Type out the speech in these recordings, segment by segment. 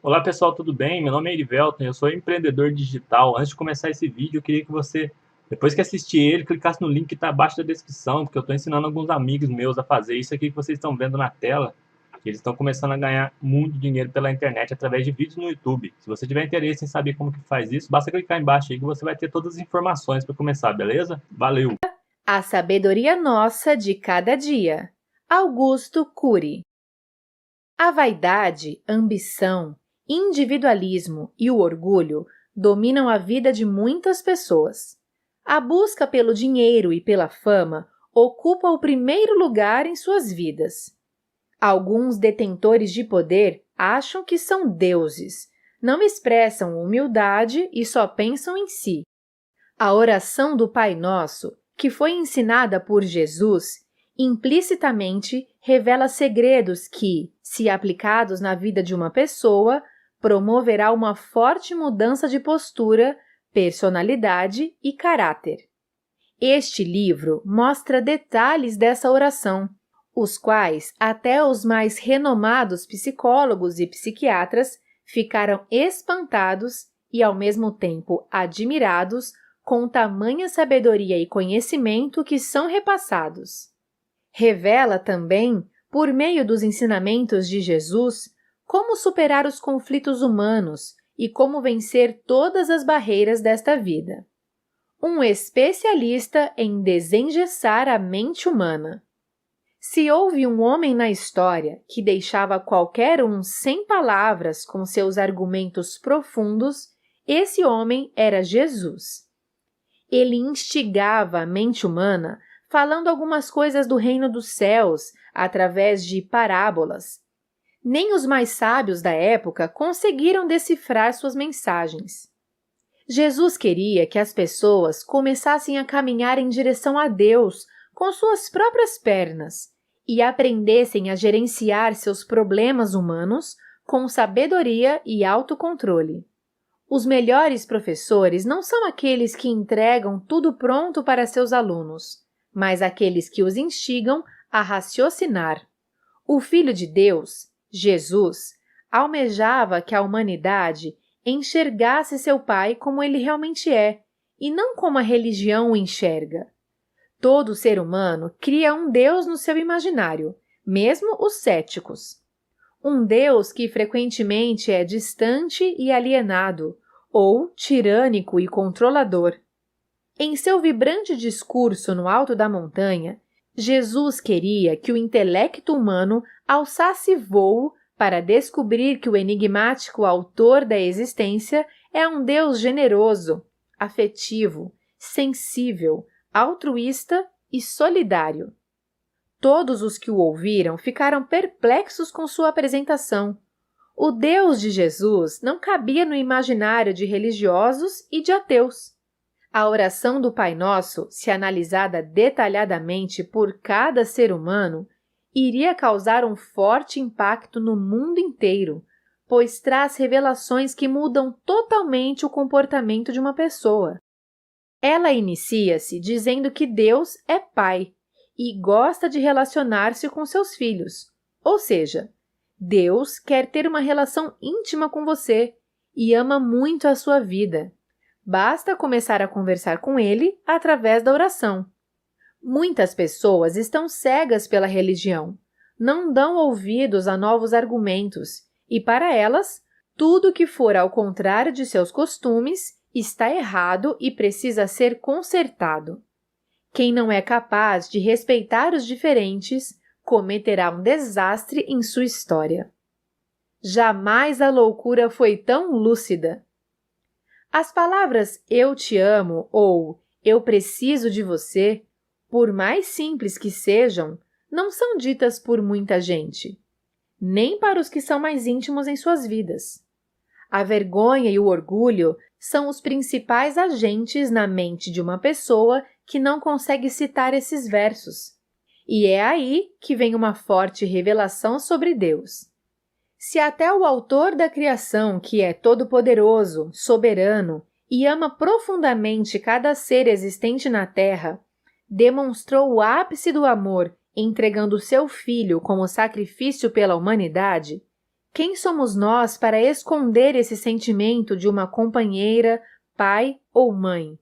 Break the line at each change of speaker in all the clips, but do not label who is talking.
Olá pessoal, tudo bem? Meu nome é Erivelton, eu sou empreendedor digital. Antes de começar esse vídeo, eu queria que você, depois que assistir ele, clicasse no link que está abaixo da descrição, porque eu estou ensinando alguns amigos meus a fazer isso aqui que vocês estão vendo na tela. Eles estão começando a ganhar muito dinheiro pela internet através de vídeos no YouTube. Se você tiver interesse em saber como que faz isso, basta clicar embaixo aí que você vai ter todas as informações para começar, beleza? Valeu!
A sabedoria nossa de cada dia. Augusto Cury. A vaidade, ambição, individualismo e o orgulho dominam a vida de muitas pessoas. A busca pelo dinheiro e pela fama ocupa o primeiro lugar em suas vidas. Alguns detentores de poder acham que são deuses, não expressam humildade e só pensam em si. A oração do Pai Nosso, que foi ensinada por Jesus, implicitamente revela segredos que, se aplicados na vida de uma pessoa, promoverá uma forte mudança de postura, personalidade e caráter. Este livro mostra detalhes dessa oração, os quais até os mais renomados psicólogos e psiquiatras ficaram espantados e, ao mesmo tempo, admirados com tamanha sabedoria e conhecimento que são repassados. Revela também, por meio dos ensinamentos de Jesus, como superar os conflitos humanos e como vencer todas as barreiras desta vida. Um especialista em desengessar a mente humana. Se houve um homem na história que deixava qualquer um sem palavras com seus argumentos profundos, esse homem era Jesus. Ele instigava a mente humana falando algumas coisas do reino dos céus através de parábolas. Nem os mais sábios da época conseguiram decifrar suas mensagens. Jesus queria que as pessoas começassem a caminhar em direção a Deus com suas próprias pernas e aprendessem a gerenciar seus problemas humanos com sabedoria e autocontrole. Os melhores professores não são aqueles que entregam tudo pronto para seus alunos, mas aqueles que os instigam a raciocinar. O Filho de Deus, Jesus, almejava que a humanidade enxergasse seu Pai como ele realmente é, e não como a religião o enxerga. Todo ser humano cria um Deus no seu imaginário, mesmo os céticos. Um Deus que frequentemente é distante e alienado, ou tirânico e controlador. Em seu vibrante discurso no alto da montanha, Jesus queria que o intelecto humano alçasse voo para descobrir que o enigmático autor da existência é um Deus generoso, afetivo, sensível, altruísta e solidário. Todos os que o ouviram ficaram perplexos com sua apresentação. O Deus de Jesus não cabia no imaginário de religiosos e de ateus. A oração do Pai Nosso, se analisada detalhadamente por cada ser humano, iria causar um forte impacto no mundo inteiro, pois traz revelações que mudam totalmente o comportamento de uma pessoa. Ela inicia-se dizendo que Deus é Pai e gosta de relacionar-se com seus filhos, ou seja, Deus quer ter uma relação íntima com você e ama muito a sua vida. Basta começar a conversar com Ele através da oração. Muitas pessoas estão cegas pela religião, não dão ouvidos a novos argumentos e, para elas, tudo que for ao contrário de seus costumes está errado e precisa ser consertado. Quem não é capaz de respeitar os diferentes cometerá um desastre em sua história. Jamais a loucura foi tão lúcida. As palavras "eu te amo" ou "eu preciso de você", por mais simples que sejam, não são ditas por muita gente, nem para os que são mais íntimos em suas vidas. A vergonha e o orgulho são os principais agentes na mente de uma pessoa que não consegue citar esses versos. E é aí que vem uma forte revelação sobre Deus. Se até o autor da criação, que é todo-poderoso, soberano e ama profundamente cada ser existente na Terra, demonstrou o ápice do amor entregando seu filho como sacrifício pela humanidade, Quem somos nós para esconder esse sentimento de uma companheira, pai ou mãe?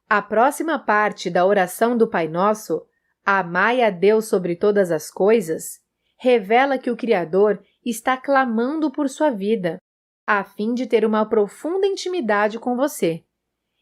A próxima parte da oração do Pai Nosso, amai a Deus sobre todas as coisas, revela que o Criador está clamando por sua vida, a fim de ter uma profunda intimidade com você.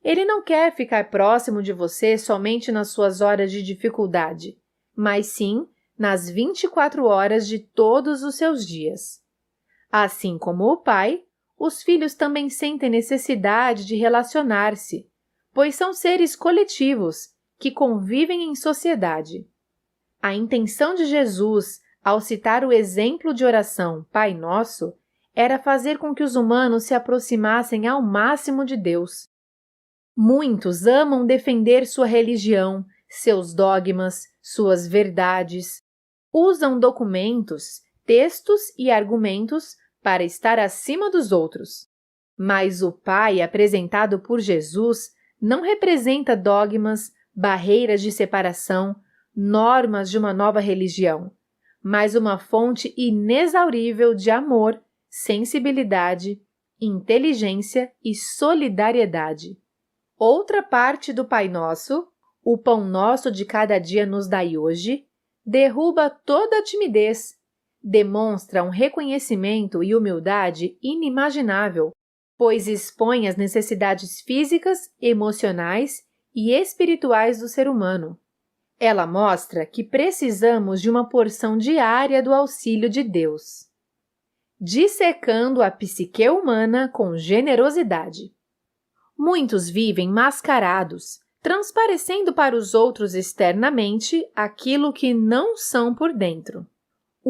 Ele não quer ficar próximo de você somente nas suas horas de dificuldade, mas sim nas 24 horas de todos os seus dias. Assim como o pai, os filhos também sentem necessidade de relacionar-se, pois são seres coletivos que convivem em sociedade. A intenção de Jesus, ao citar o exemplo de oração Pai Nosso, era fazer com que os humanos se aproximassem ao máximo de Deus. Muitos amam defender sua religião, seus dogmas, suas verdades. Usam documentos, textos e argumentos para estar acima dos outros. Mas o Pai apresentado por Jesus não representa dogmas, barreiras de separação, normas de uma nova religião, mas uma fonte inexaurível de amor, sensibilidade, inteligência e solidariedade. Outra parte do Pai Nosso, o pão nosso de cada dia nos dai hoje, derruba toda a timidez, demonstra um reconhecimento e humildade inimaginável, pois expõe as necessidades físicas, emocionais e espirituais do ser humano. Ela mostra que precisamos de uma porção diária do auxílio de Deus. Dissecando a psique humana com generosidade. Muitos vivem mascarados, transparecendo para os outros externamente aquilo que não são por dentro.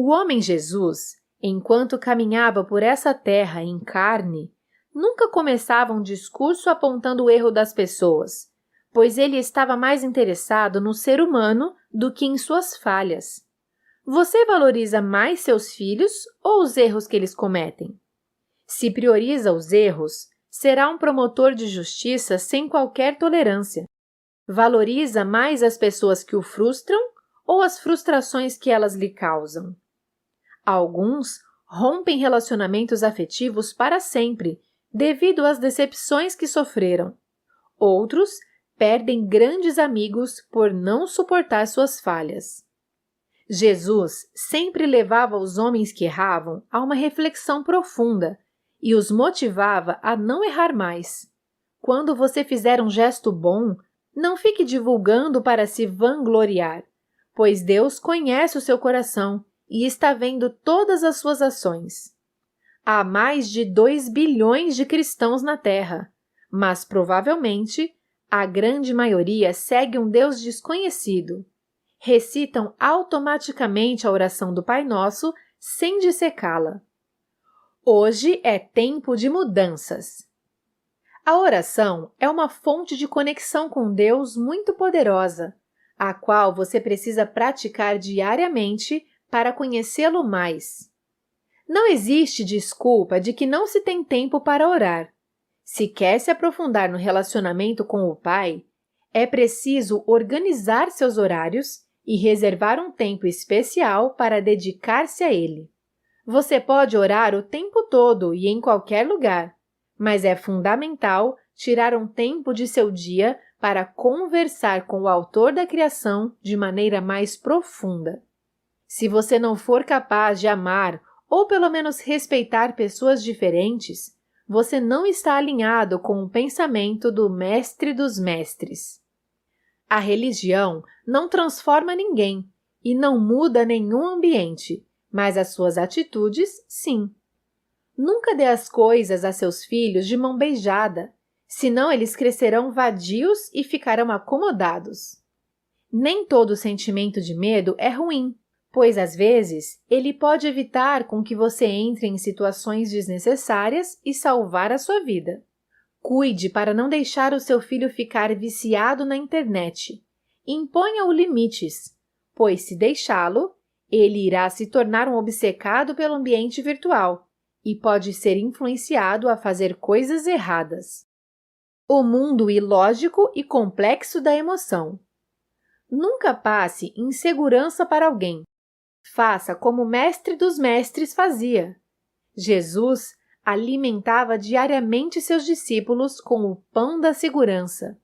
O homem Jesus, enquanto caminhava por essa terra em carne, nunca começava um discurso apontando o erro das pessoas, pois ele estava mais interessado no ser humano do que em suas falhas. Você valoriza mais seus filhos ou os erros que eles cometem? Se prioriza os erros, será um promotor de justiça sem qualquer tolerância. Valoriza mais as pessoas que o frustram ou as frustrações que elas lhe causam? Alguns rompem relacionamentos afetivos para sempre, devido às decepções que sofreram. Outros perdem grandes amigos por não suportar suas falhas. Jesus sempre levava os homens que erravam a uma reflexão profunda e os motivava a não errar mais. Quando você fizer um gesto bom, não fique divulgando para se vangloriar, pois Deus conhece o seu coração e está vendo todas as suas ações. Há mais de 2 bilhões de cristãos na Terra, mas provavelmente a grande maioria segue um Deus desconhecido. Recitam automaticamente a oração do Pai Nosso sem dissecá-la. Hoje é tempo de mudanças. A oração é uma fonte de conexão com Deus muito poderosa, a qual você precisa praticar diariamente para conhecê-lo mais. Não existe desculpa de que não se tem tempo para orar. Se quer se aprofundar no relacionamento com o Pai, é preciso organizar seus horários e reservar um tempo especial para dedicar-se a Ele. Você pode orar o tempo todo e em qualquer lugar, mas é fundamental tirar um tempo de seu dia para conversar com o Autor da criação de maneira mais profunda. Se você não for capaz de amar ou pelo menos respeitar pessoas diferentes, você não está alinhado com o pensamento do Mestre dos Mestres. A religião não transforma ninguém e não muda nenhum ambiente, mas as suas atitudes, sim. Nunca dê as coisas a seus filhos de mão beijada, senão eles crescerão vadios e ficarão acomodados. Nem todo sentimento de medo é ruim, pois às vezes ele pode evitar com que você entre em situações desnecessárias e salvar a sua vida. Cuide para não deixar o seu filho ficar viciado na internet. Imponha-o limites, pois se deixá-lo, ele irá se tornar um obcecado pelo ambiente virtual e pode ser influenciado a fazer coisas erradas. O mundo ilógico e complexo da emoção. Nunca passe insegurança para alguém. Faça como o Mestre dos Mestres fazia. Jesus alimentava diariamente seus discípulos com o pão da segurança.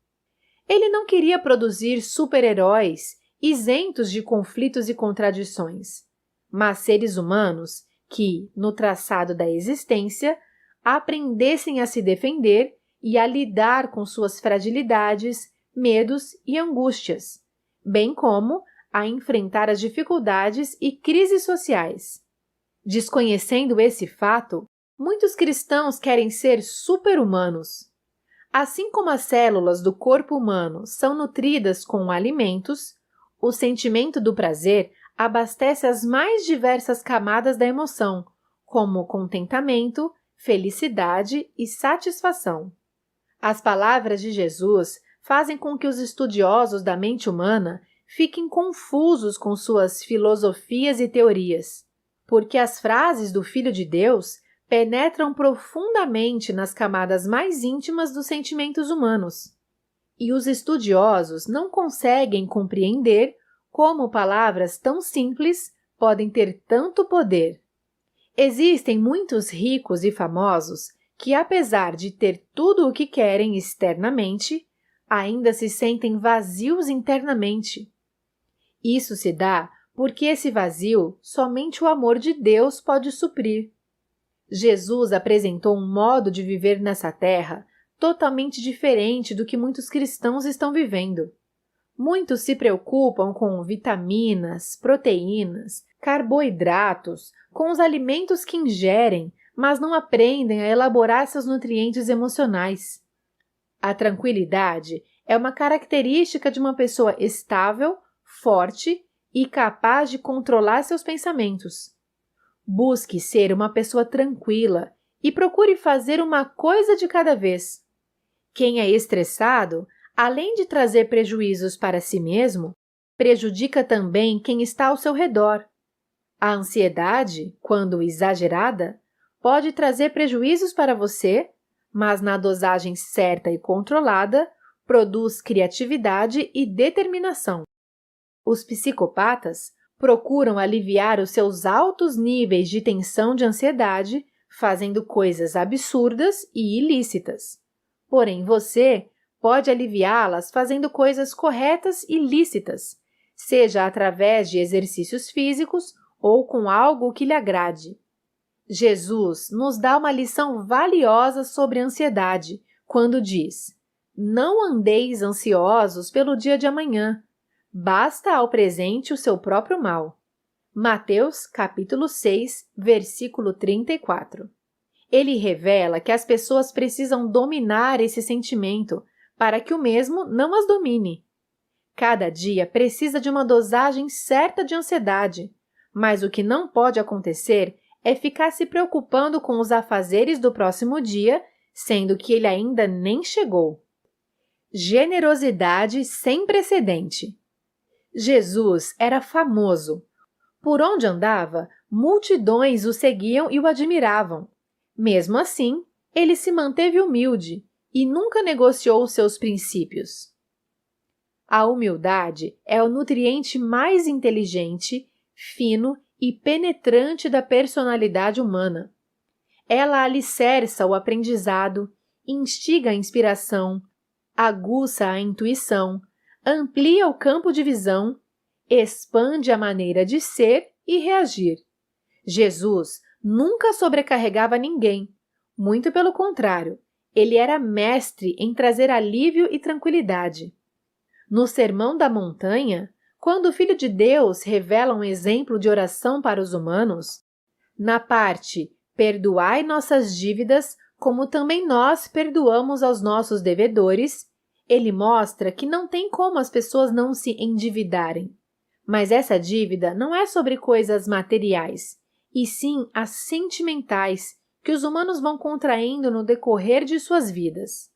Ele não queria produzir super-heróis isentos de conflitos e contradições, mas seres humanos que, no traçado da existência, aprendessem a se defender e a lidar com suas fragilidades, medos e angústias, bem como a enfrentar as dificuldades e crises sociais. Desconhecendo esse fato, muitos cristãos querem ser super-humanos. Assim como as células do corpo humano são nutridas com alimentos, o sentimento do prazer abastece as mais diversas camadas da emoção, como contentamento, felicidade e satisfação. As palavras de Jesus fazem com que os estudiosos da mente humana fiquem confusos com suas filosofias e teorias, porque as frases do Filho de Deus penetram profundamente nas camadas mais íntimas dos sentimentos humanos. E os estudiosos não conseguem compreender como palavras tão simples podem ter tanto poder. Existem muitos ricos e famosos que, apesar de ter tudo o que querem externamente, ainda se sentem vazios internamente. Isso se dá porque esse vazio somente o amor de Deus pode suprir. Jesus apresentou um modo de viver nessa terra totalmente diferente do que muitos cristãos estão vivendo. Muitos se preocupam com vitaminas, proteínas, carboidratos, com os alimentos que ingerem, mas não aprendem a elaborar seus nutrientes emocionais. A tranquilidade é uma característica de uma pessoa estável, forte e capaz de controlar seus pensamentos. Busque ser uma pessoa tranquila e procure fazer uma coisa de cada vez. Quem é estressado, além de trazer prejuízos para si mesmo, prejudica também quem está ao seu redor. A ansiedade, quando exagerada, pode trazer prejuízos para você, mas na dosagem certa e controlada, produz criatividade e determinação. Os psicopatas procuram aliviar os seus altos níveis de tensão de ansiedade fazendo coisas absurdas e ilícitas. Porém, você pode aliviá-las fazendo coisas corretas e lícitas, seja através de exercícios físicos ou com algo que lhe agrade. Jesus nos dá uma lição valiosa sobre a ansiedade, quando diz: "Não andeis ansiosos pelo dia de amanhã, basta ao presente o seu próprio mal." Mateus, capítulo 6, versículo 34. Ele revela que as pessoas precisam dominar esse sentimento para que o mesmo não as domine. Cada dia precisa de uma dosagem certa de ansiedade, mas o que não pode acontecer é ficar se preocupando com os afazeres do próximo dia, sendo que ele ainda nem chegou. Generosidade sem precedente. Jesus era famoso. Por onde andava, multidões o seguiam e o admiravam. Mesmo assim, ele se manteve humilde e nunca negociou seus princípios. A humildade é o nutriente mais inteligente, fino e penetrante da personalidade humana. Ela alicerça o aprendizado, instiga a inspiração, aguça a intuição, amplia o campo de visão, expande a maneira de ser e reagir. Jesus nunca sobrecarregava ninguém, muito pelo contrário, ele era mestre em trazer alívio e tranquilidade. No Sermão da Montanha, quando o Filho de Deus revela um exemplo de oração para os humanos, na parte "Perdoai nossas dívidas, como também nós perdoamos aos nossos devedores", ele mostra que não tem como as pessoas não se endividarem. Mas essa dívida não é sobre coisas materiais, e sim as sentimentais que os humanos vão contraindo no decorrer de suas vidas.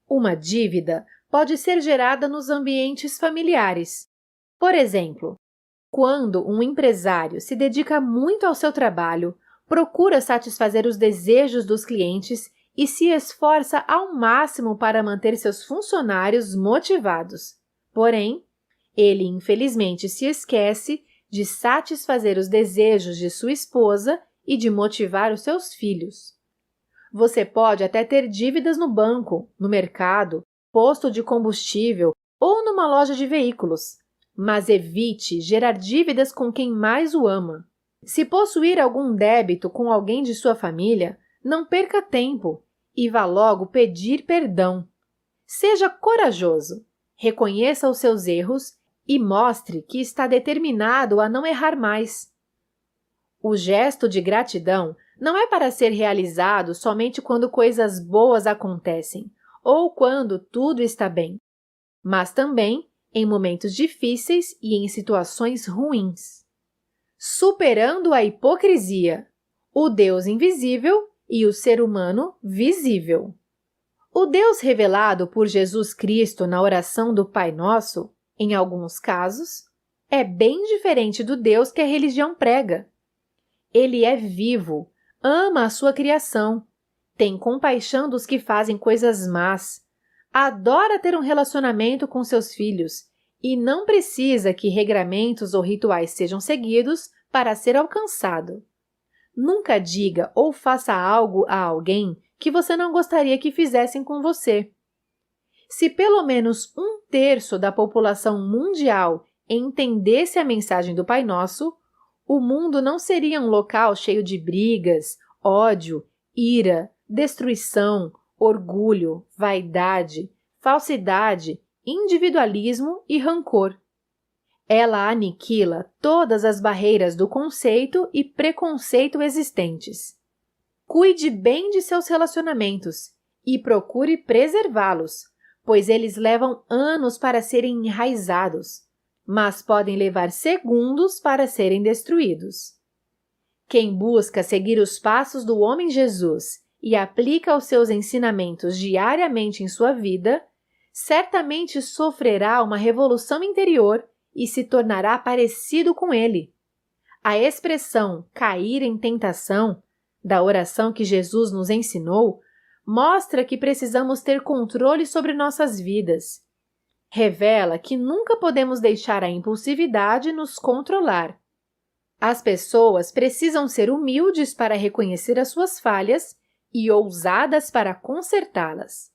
Uma dívida pode ser gerada nos ambientes familiares. Por exemplo, quando um empresário se dedica muito ao seu trabalho, procura satisfazer os desejos dos clientes e se esforça ao máximo para manter seus funcionários motivados. Porém, ele infelizmente se esquece de satisfazer os desejos de sua esposa e de motivar os seus filhos. Você pode até ter dívidas no banco, no mercado, posto de combustível ou numa loja de veículos, mas evite gerar dívidas com quem mais o ama. Se possuir algum débito com alguém de sua família, não perca tempo e vá logo pedir perdão. Seja corajoso, reconheça os seus erros e mostre que está determinado a não errar mais. O gesto de gratidão não é para ser realizado somente quando coisas boas acontecem ou quando tudo está bem, mas também em momentos difíceis e em situações ruins. Superando a hipocrisia, o Deus invisível e o ser humano visível. O Deus revelado por Jesus Cristo na oração do Pai Nosso, em alguns casos, é bem diferente do Deus que a religião prega. Ele é vivo, ama a sua criação, tem compaixão dos que fazem coisas más, adora ter um relacionamento com seus filhos e não precisa que regramentos ou rituais sejam seguidos para ser alcançado. Nunca diga ou faça algo a alguém que você não gostaria que fizessem com você. Se pelo menos 1/3 da população mundial entendesse a mensagem do Pai Nosso, o mundo não seria um local cheio de brigas, ódio, ira, destruição, orgulho, vaidade, falsidade, individualismo e rancor. Ela aniquila todas as barreiras do conceito e preconceito existentes. Cuide bem de seus relacionamentos e procure preservá-los, pois eles levam anos para serem enraizados, mas podem levar segundos para serem destruídos. Quem busca seguir os passos do homem Jesus e aplica os seus ensinamentos diariamente em sua vida, certamente sofrerá uma revolução interior e se tornará parecido com ele. A expressão cair em tentação, da oração que Jesus nos ensinou, mostra que precisamos ter controle sobre nossas vidas. Revela que nunca podemos deixar a impulsividade nos controlar. As pessoas precisam ser humildes para reconhecer as suas falhas e ousadas para consertá-las.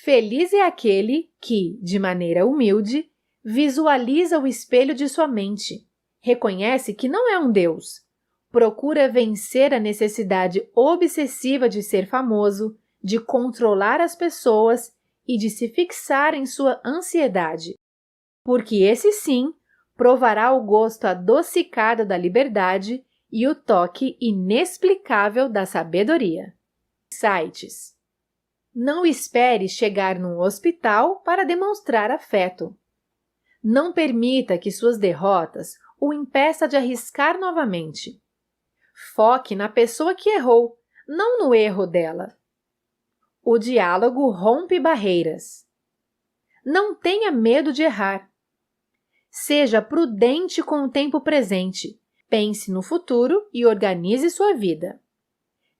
Feliz é aquele que, de maneira humilde, visualiza o espelho de sua mente, reconhece que não é um Deus, procura vencer a necessidade obsessiva de ser famoso, de controlar as pessoas e de se fixar em sua ansiedade, porque esse sim provará o gosto adocicado da liberdade e o toque inexplicável da sabedoria. Sites. Não espere chegar num hospital para demonstrar afeto. Não permita que suas derrotas o impeçam de arriscar novamente. Foque na pessoa que errou, não no erro dela. O diálogo rompe barreiras. Não tenha medo de errar. Seja prudente com o tempo presente. Pense no futuro e organize sua vida.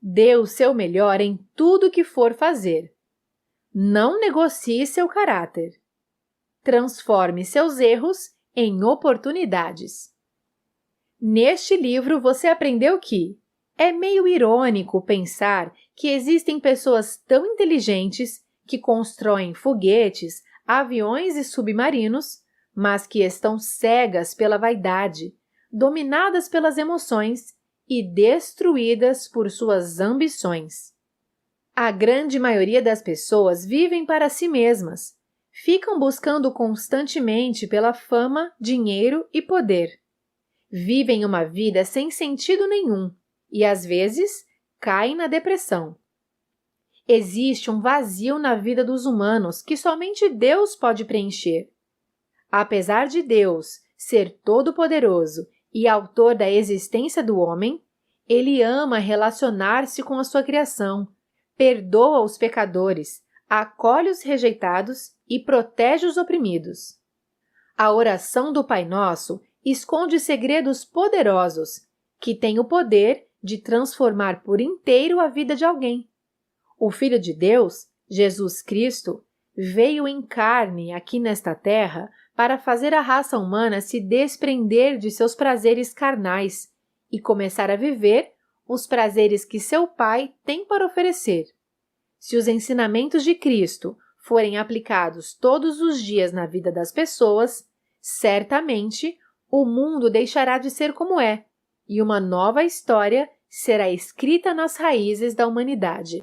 Dê o seu melhor em tudo que for fazer. Não negocie seu caráter. Transforme seus erros em oportunidades. Neste livro você aprendeu que é meio irônico pensar que existem pessoas tão inteligentes que constroem foguetes, aviões e submarinos, mas que estão cegas pela vaidade, dominadas pelas emoções e destruídas por suas ambições. A grande maioria das pessoas vivem para si mesmas, ficam buscando constantemente pela fama, dinheiro e poder. Vivem uma vida sem sentido nenhum e, às vezes, caem na depressão. Existe um vazio na vida dos humanos que somente Deus pode preencher. Apesar de Deus ser todo-poderoso e autor da existência do homem, Ele ama relacionar-se com a sua criação, perdoa os pecadores, acolhe os rejeitados e protege os oprimidos. A oração do Pai Nosso esconde segredos poderosos que têm o poder de transformar por inteiro a vida de alguém. O Filho de Deus, Jesus Cristo, veio em carne aqui nesta terra para fazer a raça humana se desprender de seus prazeres carnais e começar a viver os prazeres que seu Pai tem para oferecer. Se os ensinamentos de Cristo forem aplicados todos os dias na vida das pessoas, certamente o mundo deixará de ser como é e uma nova história será escrita nas raízes da humanidade.